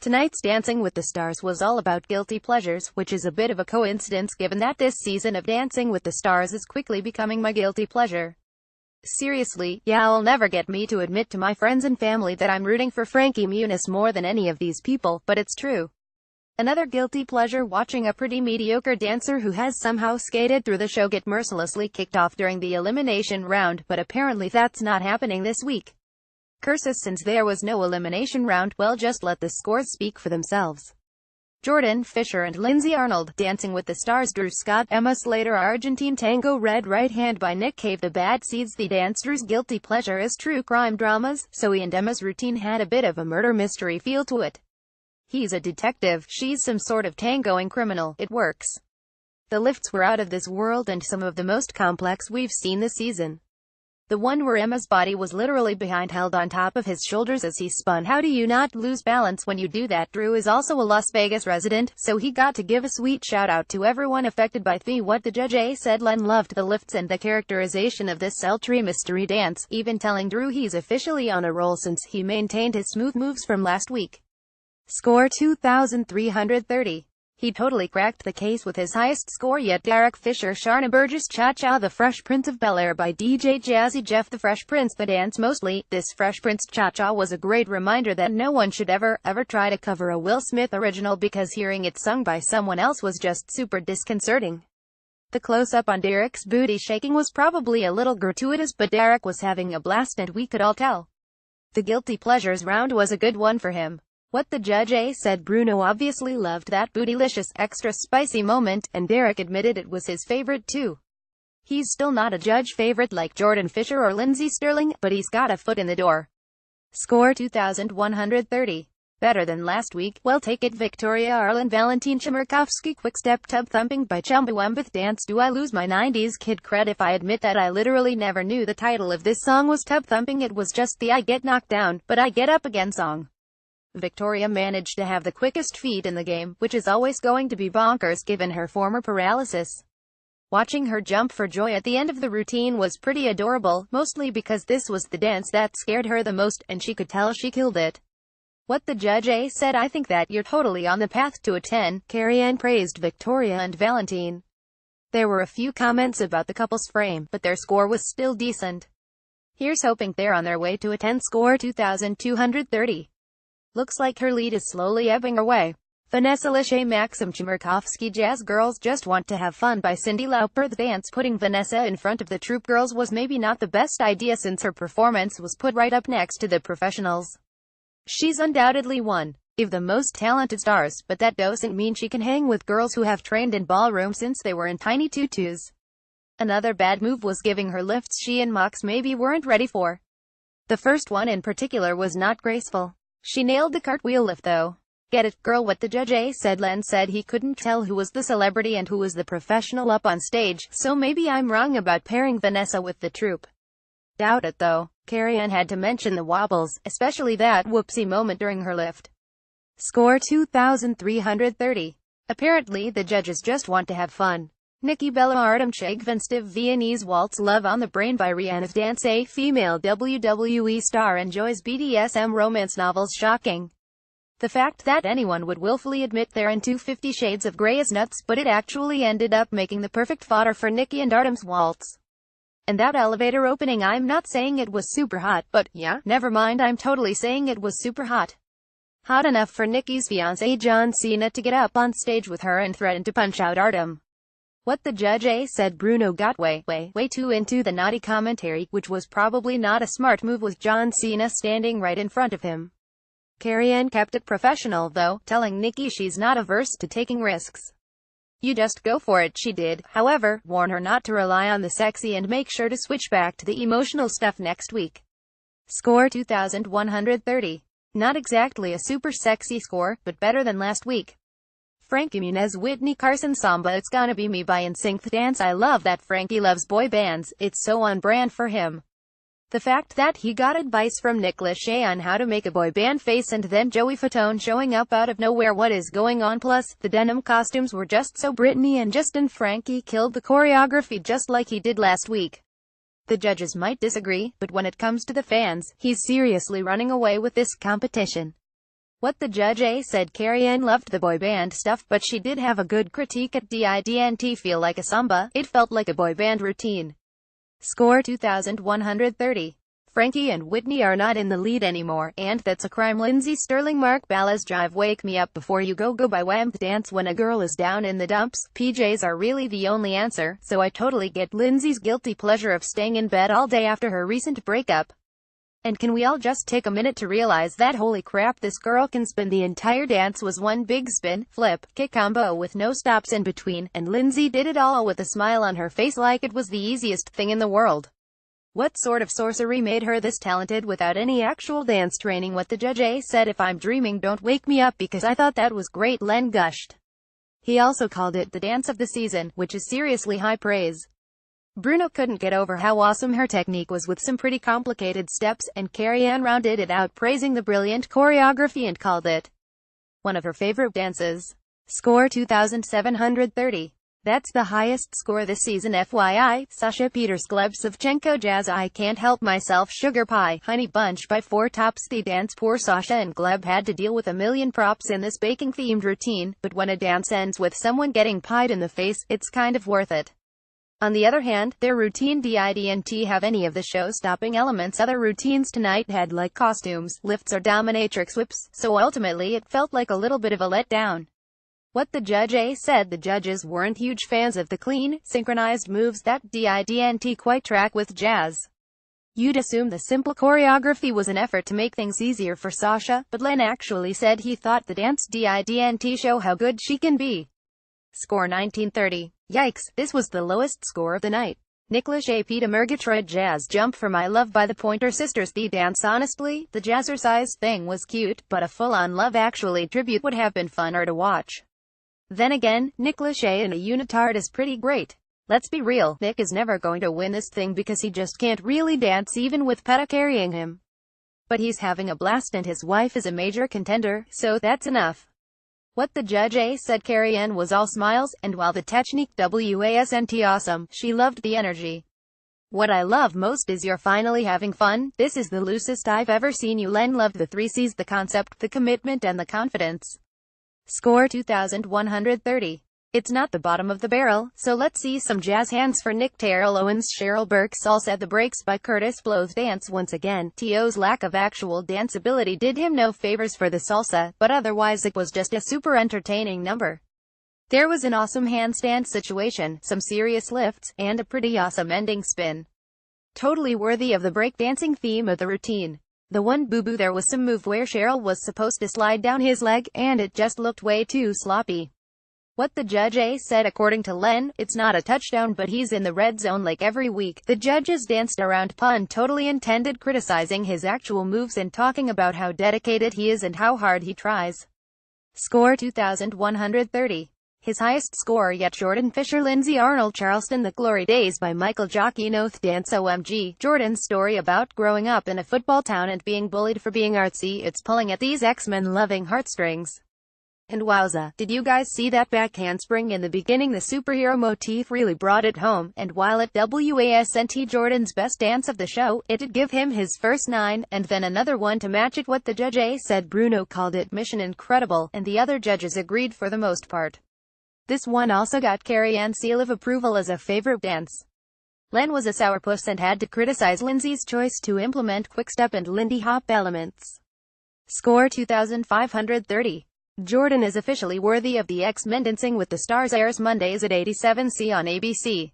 Tonight's Dancing with the Stars was all about guilty pleasures, which is a bit of a coincidence given that this season of Dancing with the Stars is quickly becoming my guilty pleasure. Seriously, yeah, I'll never get me to admit to my friends and family that I'm rooting for Frankie Muniz more than any of these people, but it's true. Another guilty pleasure: watching a pretty mediocre dancer who has somehow skated through the show get mercilessly kicked off during the elimination round, but apparently that's not happening this week. Curses, since there was no elimination round, well, just let the scores speak for themselves. Jordan Fisher and Lindsay Arnold, Dancing with the Stars. Drew Scott, Emma Slater, Argentine Tango, Red Right Hand by Nick Cave. The Bad Seeds. The dance. Drew's guilty pleasure is true crime dramas, so he and Emma's routine had a bit of a murder mystery feel to it. He's a detective, she's some sort of tangoing criminal. It works. The lifts were out of this world and some of the most complex we've seen this season. The one where Emma's body was literally behind, held on top of his shoulders as he spun. How do you not lose balance when you do that? Drew is also a Las Vegas resident, so he got to give a sweet shout out to everyone affected by what the judge said. Len loved the lifts and the characterization of this sultry mystery dance, even telling Drew he's officially on a roll since he maintained his smooth moves from last week. Score 2,330. He totally cracked the case with his highest score yet. Derek Fisher, Sharna Burgess, Cha-Cha. The Fresh Prince of Bel-Air by DJ Jazzy Jeff. The Fresh Prince, the dance mostly. This Fresh Prince Cha-Cha was a great reminder that no one should ever try to cover a Will Smith original, because hearing it sung by someone else was just super disconcerting. The close-up on Derek's booty shaking was probably a little gratuitous, but Derek was having a blast and we could all tell. The Guilty Pleasures round was a good one for him. What the judge said: Bruno obviously loved that bootylicious, extra spicy moment, and Derek admitted it was his favorite too. He's still not a judge favorite like Jordan Fisher or Lindsey Stirling, but he's got a foot in the door. Score 2,130. Better than last week? Well, take it. Victoria Arlen, Valentin Chmerkovskiy. Quick Step Tub Thumping by Chumbawamba. Dance. Do I lose my 90s kid cred if I admit that I literally never knew the title of this song was Tub Thumping? It was just the I get knocked down, but I get up again song. Victoria managed to have the quickest feet in the game, which is always going to be bonkers given her former paralysis. Watching her jump for joy at the end of the routine was pretty adorable, mostly because this was the dance that scared her the most, and she could tell she killed it. What the judge said: I think that you're totally on the path to a 10. Carrie Ann praised Victoria and Valentin. There were a few comments about the couple's frame, but their score was still decent. Here's hoping they're on their way to a 10. Score 2,230. Looks like her lead is slowly ebbing away. Vanessa Lachey, Maxim Chmerkovskiy. Jazz Girls Just Want to Have Fun by Cyndi Lauper. The dance. Putting Vanessa in front of the Troop Girls was maybe not the best idea, since her performance was put right up next to the professionals. She's undoubtedly one of the most talented stars, but that doesn't mean she can hang with girls who have trained in ballroom since they were in tiny tutus. Another bad move was giving her lifts she and Mox maybe weren't ready for. The first one in particular was not graceful. She nailed the cartwheel lift though. Get it, girl? What the judge said. Len said he couldn't tell who was the celebrity and who was the professional up on stage, so maybe I'm wrong about pairing Vanessa with the troupe. Doubt it though. Carrie Ann had to mention the wobbles, especially that whoopsie moment during her lift. Score 2,330. Apparently the judges just want to have fun. Nikki Bella, Artem Chagvenstiv. Viennese Waltz. Love on the Brain by Rihanna. Dance. A female WWE star enjoys BDSM romance novels. Shocking. The fact that anyone would willfully admit they're into 50 Shades of Grey is nuts, but it actually ended up making the perfect fodder for Nikki and Artem's waltz. And that elevator opening, I'm not saying it was super hot, but yeah, never mind, I'm totally saying it was super hot. Hot enough for Nikki's fiancé John Cena to get up on stage with her and threaten to punch out Artem. What the judge said: Bruno got way too into the naughty commentary, which was probably not a smart move with John Cena standing right in front of him. Carrie Ann kept it professional though, telling Nikki she's not averse to taking risks. You just go for it. She did, however, warn her not to rely on the sexy and make sure to switch back to the emotional stuff next week. Score 2,130. Not exactly a super sexy score, but better than last week. Frankie Muniz, Whitney Carson. Samba It's Gonna Be Me by NSYNC. Dance. I love that Frankie loves boy bands, it's so on brand for him. The fact that he got advice from Nick Lachey on how to make a boy band face, and then Joey Fatone showing up out of nowhere. What is going on? Plus, the denim costumes were just so Britney and Justin. Frankie killed the choreography just like he did last week. The judges might disagree, but when it comes to the fans, he's seriously running away with this competition. What the Judge A said. Carrie Ann loved the boy band stuff, but she did have a good critique at didn't feel like a samba, it felt like a boy band routine. Score 2130. Frankie and Whitney are not in the lead anymore, and that's a crime. Lindsey Stirling. Mark Ballas Drive. Wake Me Up Before You Go by Wham. Dance when a girl is down in the dumps. PJs are really the only answer, so I totally get Lindsey's guilty pleasure of staying in bed all day after her recent breakup. And can we all just take a minute to realize that holy crap, this girl can spin. The entire dance was one big spin, flip, kick combo with no stops in between, and Lindsey did it all with a smile on her face like it was the easiest thing in the world. What sort of sorcery made her this talented without any actual dance training? What the Judge A said. If I'm dreaming, don't wake me up, because I thought that was great. Len gushed. He also called it the dance of the season, which is seriously high praise. Bruno couldn't get over how awesome her technique was with some pretty complicated steps, and Carrie Ann rounded it out, praising the brilliant choreography and called it one of her favorite dances. Score 2730. That's the highest score this season. FYI, Sasha Peters. Gleb Savchenko. Jazz. I Can't Help Myself. Sugar Pie, Honey Bunch by Four Tops. The dance. Poor Sasha and Gleb had to deal with a million props in this baking-themed routine, but when a dance ends with someone getting pied in the face, it's kind of worth it. On the other hand, their routine didn't have any of the show-stopping elements other routines tonight had, like costumes, lifts or dominatrix whips, so ultimately it felt like a little bit of a letdown. What the Judge A said. The judges weren't huge fans of the clean, synchronized moves that didn't quite track with Jazz. You'd assume the simple choreography was an effort to make things easier for Sasha, but Len actually said he thought the dance didn't show how good she can be. Score 1930. Yikes, this was the lowest score of the night. Nick Lachey. Peta Murgatroyd. Jazz Jump for My Love by the Pointer Sisters. The dance. Honestly, the jazzercise thing was cute, but a full-on Love Actually tribute would have been funner to watch. Then again, Nick Lachey in a unitard is pretty great. Let's be real, Nick is never going to win this thing because he just can't really dance even with Peta carrying him. But he's having a blast and his wife is a major contender, so that's enough. What the Judge A said. Carrie Ann was all smiles, and while the technique wasn't awesome, she loved the energy. What I love most is you're finally having fun. This is the loosest I've ever seen you. Len loved the three C's: the concept, the commitment and the confidence. Score 2130. It's not the bottom of the barrel, so let's see some jazz hands for Nick. Terrell Owens. Cheryl Burke. Salsa. The Breaks by Curtis Blow's dance. Once again, T.O.'s lack of actual dance ability did him no favors for the salsa, but otherwise it was just a super entertaining number. There was an awesome handstand situation, some serious lifts, and a pretty awesome ending spin. Totally worthy of the breakdancing theme of the routine. The one boo-boo, there was some move where Cheryl was supposed to slide down his leg, and it just looked way too sloppy. What the Judge A said. According to Len, it's not a touchdown, but he's in the red zone like every week. The judges danced around pun totally intended, criticizing his actual moves and talking about how dedicated he is and how hard he tries. Score 2130. His highest score yet. Jordan Fisher. Lindsay Arnold. Charleston. The Glory Days by Michael Giacchino. Dance. OMG. Jordan's story about growing up in a football town and being bullied for being artsy, it's pulling at these X-Men loving heartstrings. And wowza, did you guys see that back handspring in the beginning? The superhero motif really brought it home, and while it wasn't Jordan's best dance of the show, it did give him his first 9, and then another one to match it. What the Judge A said. Bruno called it mission incredible, and the other judges agreed for the most part. This one also got Carrie Ann's seal of approval as a favorite dance. Len was a sourpuss and had to criticize Lindsey's choice to implement quickstep and Lindy Hop elements. Score 2530. Jordan is officially worthy of the X-Men. Dancing with the Stars airs Mondays at 8:07 on ABC.